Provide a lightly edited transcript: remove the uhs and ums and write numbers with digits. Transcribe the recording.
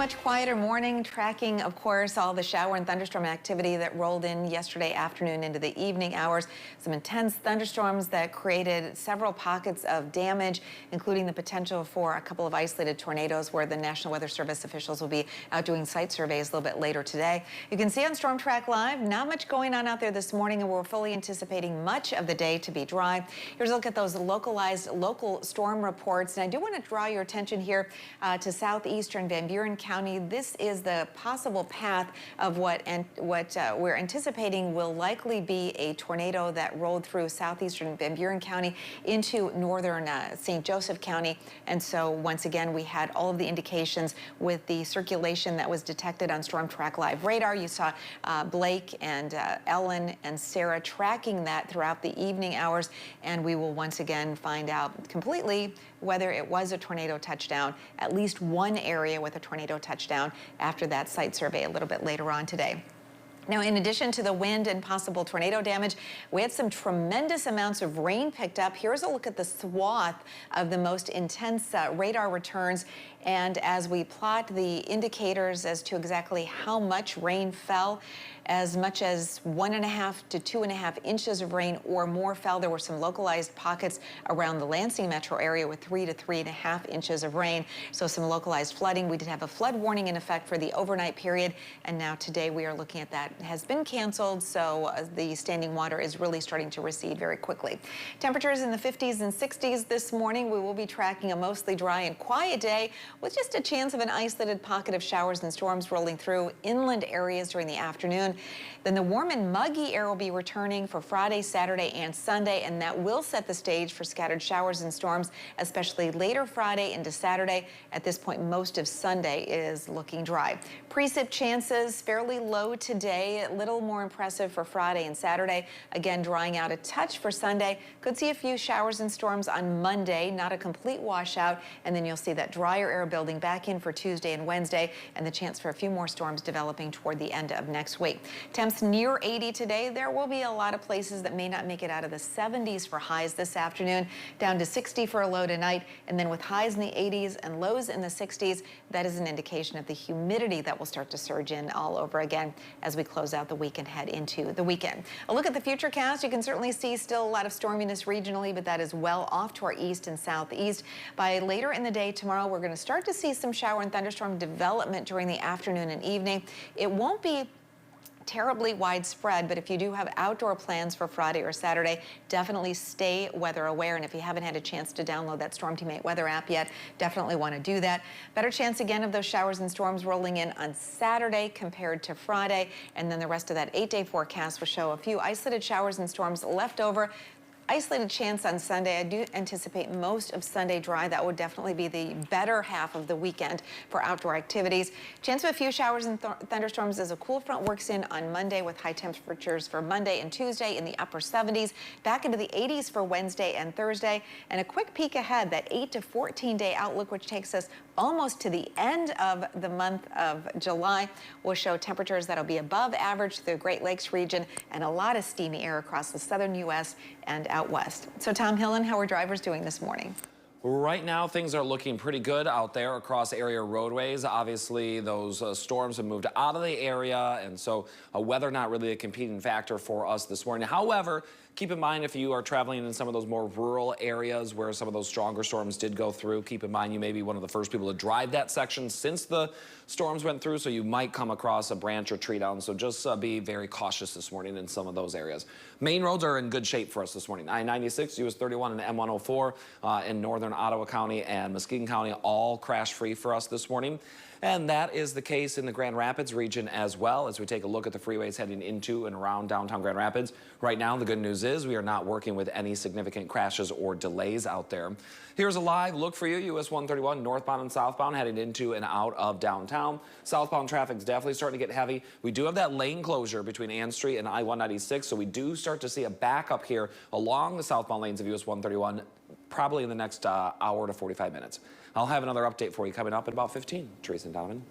much quieter morning, tracking, of course, all the shower and thunderstorm activity that rolled in yesterday afternoon into the evening hours. Some intense thunderstorms that created several pockets of damage, including the potential for a couple of isolated tornadoes where the National Weather Service officials will be out doing site surveys a little bit later today. You can see on Storm Track Live, not much going on out there this morning, and we're fully anticipating much of the day to be dry. Here's a look at those localized local storm reports. And I do want to draw your attention here to southeastern Van Buren County. This is the possible path of what we're anticipating will likely be a tornado that rolled through southeastern Van Buren County into northern St. Joseph County. And so once again, we had all of the indications with the circulation that was detected on Storm Track Live radar. You saw Blake and Ellen and Sarah tracking that throughout the evening hours, and we will once again find out completely whether it was a tornado touchdown, at least one area with a tornado touchdown after that site survey a little bit later on today. Now, in addition to the wind and possible tornado damage, we had some tremendous amounts of rain picked up. Here's a look at the swath of the most intense radar returns. And as we plot the indicators as to exactly how much rain fell, as much as 1.5 to 2.5 inches of rain or more fell. There were some localized pockets around the Lansing metro area with 3 to 3.5 inches of rain. So some localized flooding. We did have a flood warning in effect for the overnight period. And now today we are looking at that. It has been canceled. So the standing water is really starting to recede very quickly. Temperatures in the 50s and 60s this morning. We will be tracking a mostly dry and quiet day with just a chance of an isolated pocket of showers and storms rolling through inland areas during the afternoon. Then the warm and muggy air will be returning for Friday, Saturday, and Sunday, and that will set the stage for scattered showers and storms, especially later Friday into Saturday. At this point, most of Sunday is looking dry. Precip chances fairly low today, a little more impressive for Friday and Saturday. Again, drying out a touch for Sunday. Could see a few showers and storms on Monday, not a complete washout, and then you'll see that drier air building back in for Tuesday and Wednesday, and the chance for a few more storms developing toward the end of next week. Temps near 80 today. There will be a lot of places that may not make it out of the 70s for highs this afternoon, down to 60 for a low tonight, and then with highs in the 80s and lows in the 60s, that is an indication of the humidity that will start to surge in all over again as we close out the week and head into the weekend. A look at the futurecast. You can certainly see still a lot of storminess regionally, but that is well off to our east and southeast. By later in the day tomorrow, we're going to start to see some shower and thunderstorm development during the afternoon and evening. It won't be terribly widespread, but if you do have outdoor plans for Friday or Saturday, definitely stay weather aware. And if you haven't had a chance to download that Storm Team 8 weather app yet, definitely want to do that. Better chance again of those showers and storms rolling in on Saturday compared to Friday. And then the rest of that 8-day forecast will show a few isolated showers and storms left over. Isolated chance on Sunday. I do anticipate most of Sunday dry. That would definitely be the better half of the weekend for outdoor activities. Chance of a few showers and thunderstorms as a cool front works in on Monday with high temperatures for Monday and Tuesday in the upper 70s, back into the 80s for Wednesday and Thursday. And a quick peek ahead, that 8 to 14 day outlook, which takes us almost to the end of the month of July, will show temperatures that'll be above average through the Great Lakes region and a lot of steamy air across the southern U.S. and out west. So Tom Hillen, how are drivers doing this morning? Right now, things are looking pretty good out there across area roadways. Obviously, those storms have moved out of the area, and so weather not really a competing factor for us this morning. However, keep in mind if you are traveling in some of those more rural areas where some of those stronger storms did go through, keep in mind you may be one of the first people to drive that section since the storms went through, so you might come across a branch or tree down. So just be very cautious this morning in some of those areas. Main roads are in good shape for us this morning. I-96, US 31, and M104 in northern Ottawa County and Muskegon County, all crash-free for us this morning. And that is the case in the Grand Rapids region as well, as we take a look at the freeways heading into and around downtown Grand Rapids. Right now, the good news is we are not working with any significant crashes or delays out there. Here's a live look for you. US 131 northbound and southbound heading into and out of downtown. Southbound traffic is definitely starting to get heavy. We do have that lane closure between Ann Street and I-196, so we do start to see a backup here along the southbound lanes of US 131 probably in the next hour to 45 minutes. I'll have another update for you coming up in about 15. Teresa and Donovan.